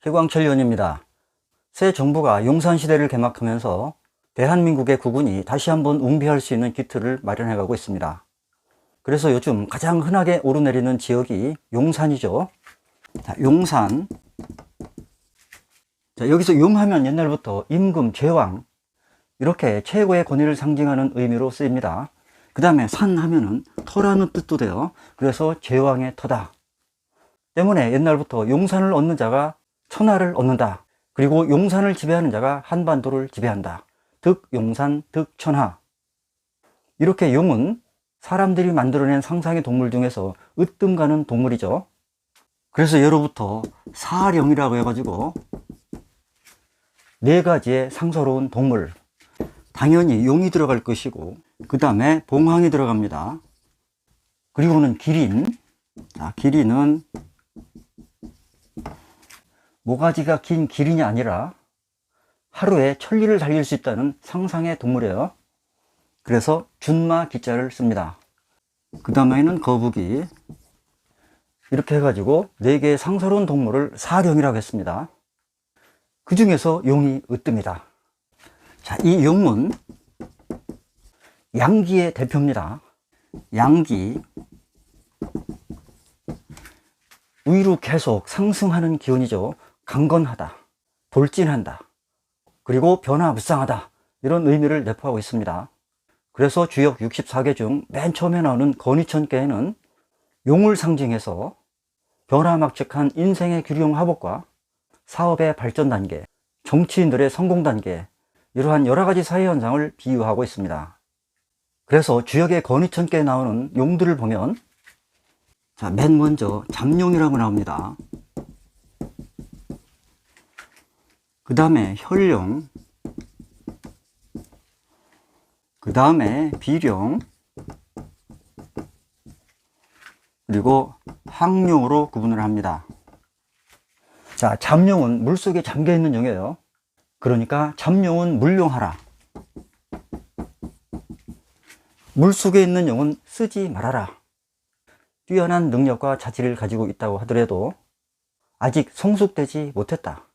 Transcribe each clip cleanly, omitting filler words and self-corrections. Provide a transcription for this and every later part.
최광철 의원입니다. 새 정부가 용산시대를 개막하면서 대한민국의 국군이 다시 한번 웅비할 수 있는 기틀을 마련해 가고 있습니다. 그래서 요즘 가장 흔하게 오르내리는 지역이 용산이죠. 자, 용산. 자, 여기서 용하면 옛날부터 임금, 제왕 이렇게 최고의 권위를 상징하는 의미로 쓰입니다. 그 다음에 산 하면은 터라는 뜻도 돼요. 그래서 제왕의 터다 때문에 옛날부터 용산을 얻는 자가 천하를 얻는다. 그리고 용산을 지배하는 자가 한반도를 지배한다. 득용산, 득천하. 이렇게 용은 사람들이 만들어낸 상상의 동물 중에서 으뜸 가는 동물이죠. 그래서 예로부터 사령이라고 해가지고 4가지의 상서로운 동물, 당연히 용이 들어갈 것이고, 그 다음에 봉황이 들어갑니다. 그리고는 기린. 자, 기린은 모가지가 긴 기린이 아니라 하루에 1000리를 달릴 수 있다는 상상의 동물이에요. 그래서 준마 기자를 씁니다. 그 다음에는 거북이. 이렇게 해가지고 4개의 상서로운 동물을 사령이라고 했습니다. 그 중에서 용이 으뜸이다. 자, 이 용은 양기의 대표입니다. 양기. 위로 계속 상승하는 기운이죠. 강건하다, 돌진한다, 그리고 변화무쌍하다, 이런 의미를 내포하고 있습니다. 그래서 주역 64개 중 맨 처음에 나오는 건의천계에는 용을 상징해서 변화막측한 인생의 균형화복과 사업의 발전 단계, 정치인들의 성공 단계, 이러한 여러가지 사회 현상을 비유하고 있습니다. 그래서 주역의 건의천계에 나오는 용들을 보면, 자, 맨 먼저 잠룡이라고 나옵니다. 그 다음에 혈룡, 그 다음에 비룡, 그리고 항룡으로 구분을 합니다. 자, 잠룡은 물속에 잠겨있는 용이에요. 그러니까 잠룡은 물룡하라. 물속에 있는 용은 쓰지 말아라. 뛰어난 능력과 자질을 가지고 있다고 하더라도 아직 성숙되지 못했다.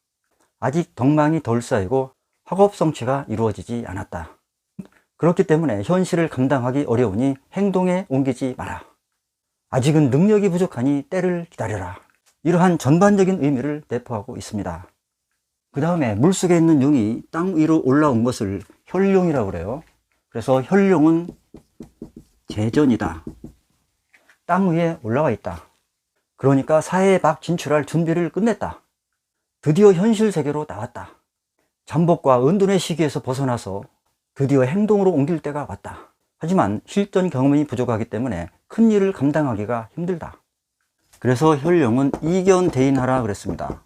아직 덕망이 덜 쌓이고 학업성취가 이루어지지 않았다. 그렇기 때문에 현실을 감당하기 어려우니 행동에 옮기지 마라. 아직은 능력이 부족하니 때를 기다려라. 이러한 전반적인 의미를 내포하고 있습니다. 그 다음에 물속에 있는 용이 땅 위로 올라온 것을 혈룡이라고 그래요. 그래서 혈룡은 재전이다. 땅 위에 올라와 있다. 그러니까 사회에 막 진출할 준비를 끝냈다. 드디어 현실 세계로 나왔다. 잠복과 은둔의 시기에서 벗어나서 드디어 행동으로 옮길 때가 왔다. 하지만 실전 경험이 부족하기 때문에 큰 일을 감당하기가 힘들다. 그래서 혈룡은 이견대인하라 그랬습니다.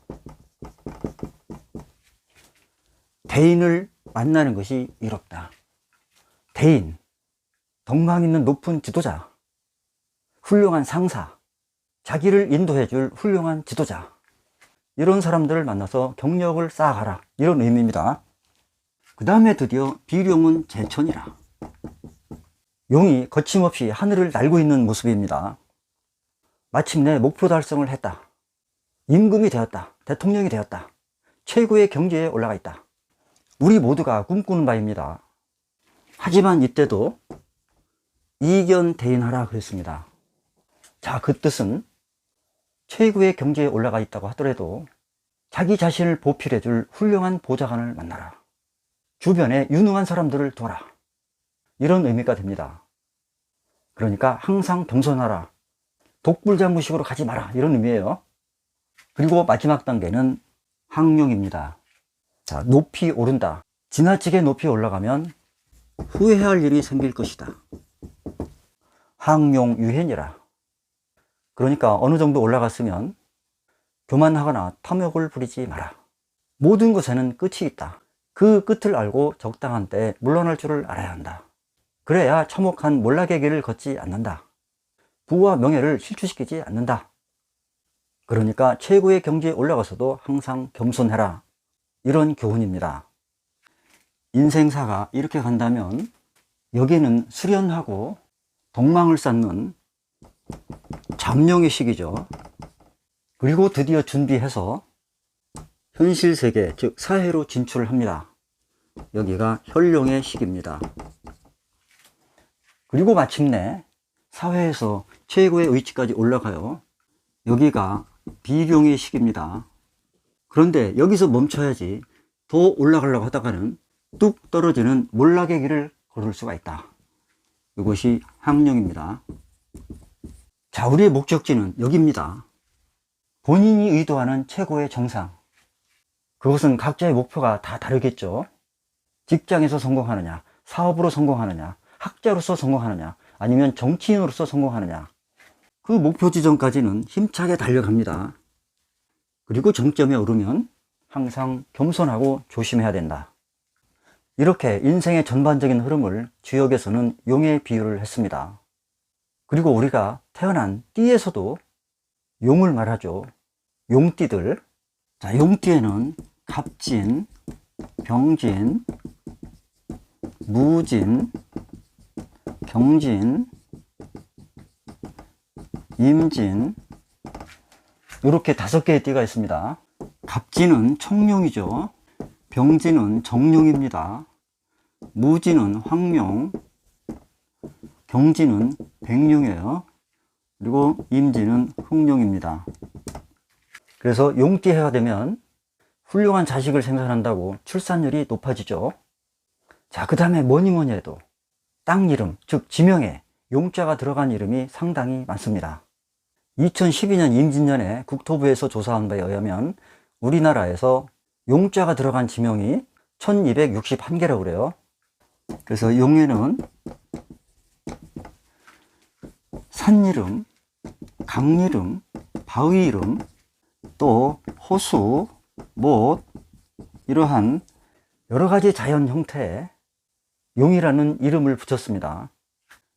대인을 만나는 것이 이롭다. 대인, 덕망 있는 높은 지도자, 훌륭한 상사, 자기를 인도해 줄 훌륭한 지도자, 이런 사람들을 만나서 경력을 쌓아가라, 이런 의미입니다. 그 다음에 드디어 비룡은 제천이라. 용이 거침없이 하늘을 날고 있는 모습입니다. 마침내 목표 달성을 했다. 임금이 되었다. 대통령이 되었다. 최고의 경지에 올라가 있다. 우리 모두가 꿈꾸는 바입니다. 하지만 이때도 이견대인하라 그랬습니다. 자, 그 뜻은 최고의 경지에 올라가 있다고 하더라도 자기 자신을 보필해 줄 훌륭한 보좌관을 만나라. 주변에 유능한 사람들을 둬라. 이런 의미가 됩니다. 그러니까 항상 겸손하라. 독불장구식으로 가지 마라. 이런 의미예요. 그리고 마지막 단계는 항룡입니다. 자, 높이 오른다. 지나치게 높이 올라가면 후회할 일이 생길 것이다. 항룡유hen이라. 그러니까 어느 정도 올라갔으면 교만하거나 탐욕을 부리지 마라. 모든 것에는 끝이 있다. 그 끝을 알고 적당한 때에 물러날 줄을 알아야 한다. 그래야 처목한 몰락의 길을 걷지 않는다. 부와 명예를 실추시키지 않는다. 그러니까 최고의 경지에 올라가서도 항상 겸손해라. 이런 교훈입니다. 인생사가 이렇게 간다면 여기는 수련하고 동망을 쌓는 잠룡의 시기죠. 그리고 드디어 준비해서 현실 세계, 즉 사회로 진출을 합니다. 여기가 혈룡의 시기입니다. 그리고 마침내 사회에서 최고의 위치까지 올라가요. 여기가 비룡의 시기입니다. 그런데 여기서 멈춰야지 더 올라가려고 하다가는 뚝 떨어지는 몰락의 길을 걸을 수가 있다. 이것이 항룡입니다. 자, 우리의 목적지는 여기입니다. 본인이 의도하는 최고의 정상. 그것은 각자의 목표가 다 다르겠죠. 직장에서 성공하느냐, 사업으로 성공하느냐, 학자로서 성공하느냐, 아니면 정치인으로서 성공하느냐. 그 목표 지점까지는 힘차게 달려갑니다. 그리고 정점에 오르면 항상 겸손하고 조심해야 된다. 이렇게 인생의 전반적인 흐름을 주역에서는 용에 비유를 했습니다. 그리고 우리가 태어난 띠에서도 용을 말하죠. 용띠들. 자, 용띠에는 갑진, 병진, 무진, 경진, 임진, 이렇게 5개의 띠가 있습니다. 갑진은 청룡이죠. 병진은 정룡입니다. 무진은 황룡, 경진은 백룡이에요. 그리고 임진은 흑룡입니다. 그래서 용띠해가 되면 훌륭한 자식을 생산한다고 출산율이 높아지죠. 자, 그 다음에 뭐니 해도 땅 이름, 즉 지명에 용자가 들어간 이름이 상당히 많습니다. 2012년 임진년에 국토부에서 조사한 바에 의하면 우리나라에서 용자가 들어간 지명이 1261개라고 그래요. 그래서 용에는 산 이름, 강 이름, 바위 이름, 또 호수, 못, 이러한 여러 가지 자연 형태의 용이라는 이름을 붙였습니다.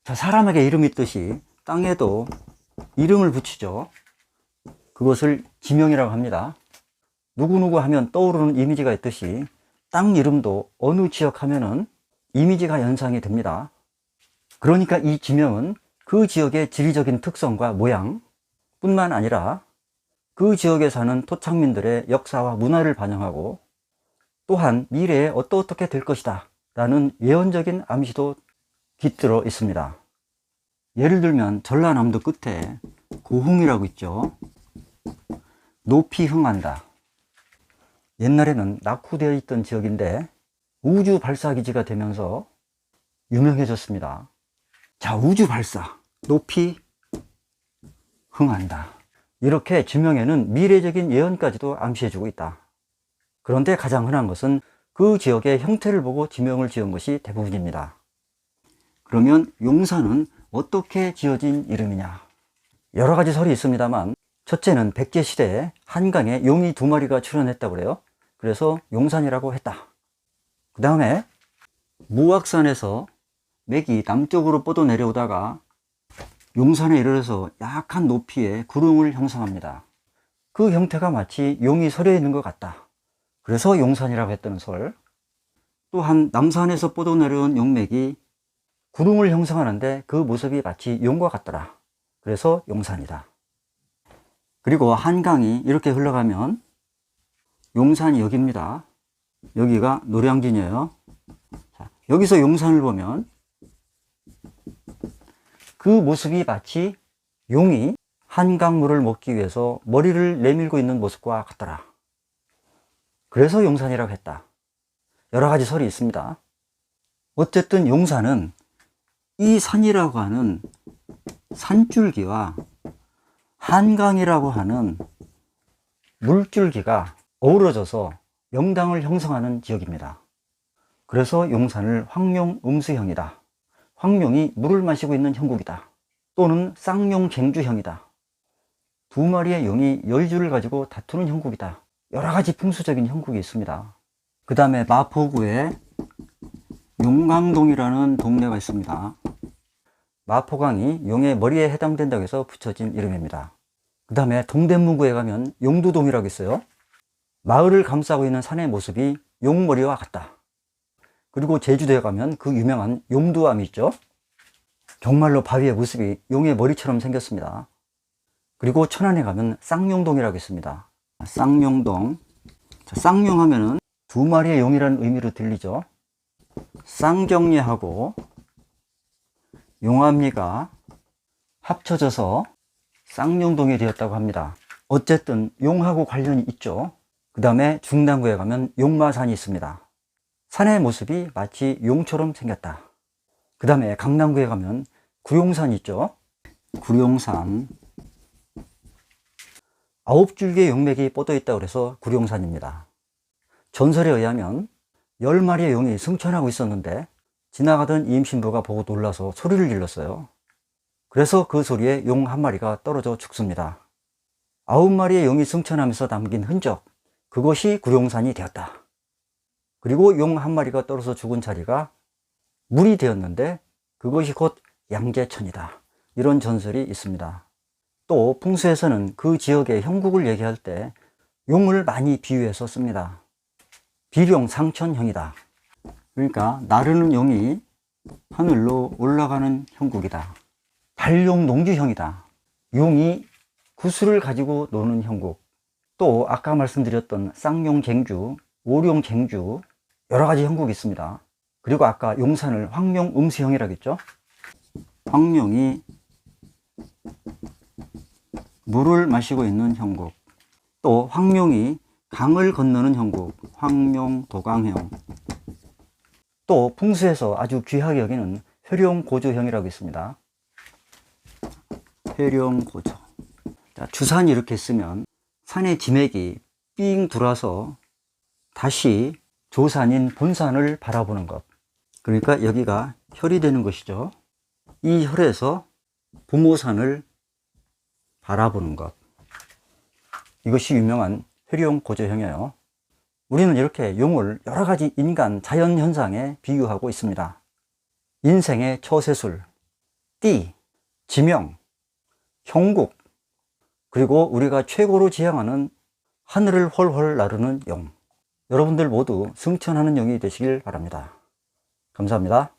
자, 사람에게 이름이 있듯이 땅에도 이름을 붙이죠. 그것을 지명이라고 합니다. 누구누구 하면 떠오르는 이미지가 있듯이 땅 이름도 어느 지역 하면은 이미지가 연상이 됩니다. 그러니까 이 지명은 그 지역의 지리적인 특성과 모양 뿐만 아니라 그 지역에 사는 토착민들의 역사와 문화를 반영하고 또한 미래에 어떻게 될 것이다 라는 예언적인 암시도 깃들어 있습니다. 예를 들면 전라남도 끝에 고흥이라고 있죠. 높이 흥한다. 옛날에는 낙후되어 있던 지역인데 우주 발사기지가 되면서 유명해졌습니다. 자, 우주 발사, 높이 흥한다. 이렇게 지명에는 미래적인 예언까지도 암시해주고 있다. 그런데 가장 흔한 것은 그 지역의 형태를 보고 지명을 지은 것이 대부분입니다. 그러면 용산은 어떻게 지어진 이름이냐? 여러 가지 설이 있습니다만 첫째는 백제시대에 한강에 용이 2마리가 출현했다고 그래요. 그래서 용산이라고 했다. 그 다음에 무악산에서 맥이 남쪽으로 뻗어 내려오다가 용산에 이르러서 약한 높이에 구름을 형성합니다. 그 형태가 마치 용이 서려 있는 것 같다. 그래서 용산이라고 했다는 설. 또한 남산에서 뻗어 내려온 용맥이 구름을 형성하는데 그 모습이 마치 용과 같더라. 그래서 용산이다. 그리고 한강이 이렇게 흘러가면 용산이 여기입니다. 여기가 노량진이에요. 자, 여기서 용산을 보면 그 모습이 마치 용이 한강물을 먹기 위해서 머리를 내밀고 있는 모습과 같더라. 그래서 용산이라고 했다. 여러 가지 설이 있습니다. 어쨌든 용산은 이 산이라고 하는 산줄기와 한강이라고 하는 물줄기가 어우러져서 명당을 형성하는 지역입니다. 그래서 용산을 황룡음수형이다. 황룡이 물을 마시고 있는 형국이다. 또는 쌍용쟁주형이다. 2마리의 용이 열주를 가지고 다투는 형국이다. 여러 가지 풍수적인 형국이 있습니다. 그 다음에 마포구에 용강동이라는 동네가 있습니다. 마포강이 용의 머리에 해당된다고 해서 붙여진 이름입니다. 그 다음에 동대문구에 가면 용두동이라고 있어요. 마을을 감싸고 있는 산의 모습이 용머리와 같다. 그리고 제주도에 가면 그 유명한 용두암이 있죠. 정말로 바위의 모습이 용의 머리처럼 생겼습니다. 그리고 천안에 가면 쌍용동이라고 있습니다. 쌍용동. 쌍용 하면은 두 마리의 용이라는 의미로 들리죠. 쌍정리하고 용암리가 합쳐져서 쌍용동이 되었다고 합니다. 어쨌든 용하고 관련이 있죠. 그 다음에 중랑구에 가면 용마산이 있습니다. 산의 모습이 마치 용처럼 생겼다. 그 다음에 강남구에 가면 구룡산이 있죠. 구룡산. 9줄기의 용맥이 뻗어 있다고 해서 구룡산입니다. 전설에 의하면 10마리의 용이 승천하고 있었는데 지나가던 임신부가 보고 놀라서 소리를 질렀어요. 그래서 그 소리에 용 한 마리가 떨어져 죽습니다. 9마리의 용이 승천하면서 남긴 흔적, 그것이 구룡산이 되었다. 그리고 용 한 마리가 떨어져 죽은 자리가 물이 되었는데 그것이 곧 양재천이다. 이런 전설이 있습니다. 또 풍수에서는 그 지역의 형국을 얘기할 때 용을 많이 비유해서 씁니다. 비룡상천형이다. 그러니까 나르는 용이 하늘로 올라가는 형국이다. 발룡농주형이다. 용이 구슬을 가지고 노는 형국. 또 아까 말씀드렸던 쌍용쟁주, 오룡쟁주 여러 가지 형국이 있습니다. 그리고 아까 용산을 황룡음수형이라고 했죠. 황룡이 물을 마시고 있는 형국. 또 황룡이 강을 건너는 형국, 황룡도강형. 또 풍수에서 아주 귀하게 여기는 회룡고조형이라고 있습니다. 회룡고조. 자, 주산이 이렇게 쓰면 산의 지맥이 삥 돌아서 다시 조산인 본산을 바라보는 것. 그러니까 여기가 혈이 되는 것이죠. 이 혈에서 부모산을 바라보는 것. 이것이 유명한 회룡고조형이에요. 우리는 이렇게 용을 여러 가지 인간, 자연 현상에 비유하고 있습니다. 인생의 처세술, 띠, 지명, 형국, 그리고 우리가 최고로 지향하는 하늘을 훨훨 나르는 용. 여러분들 모두 승천하는 용이 되시길 바랍니다. 감사합니다.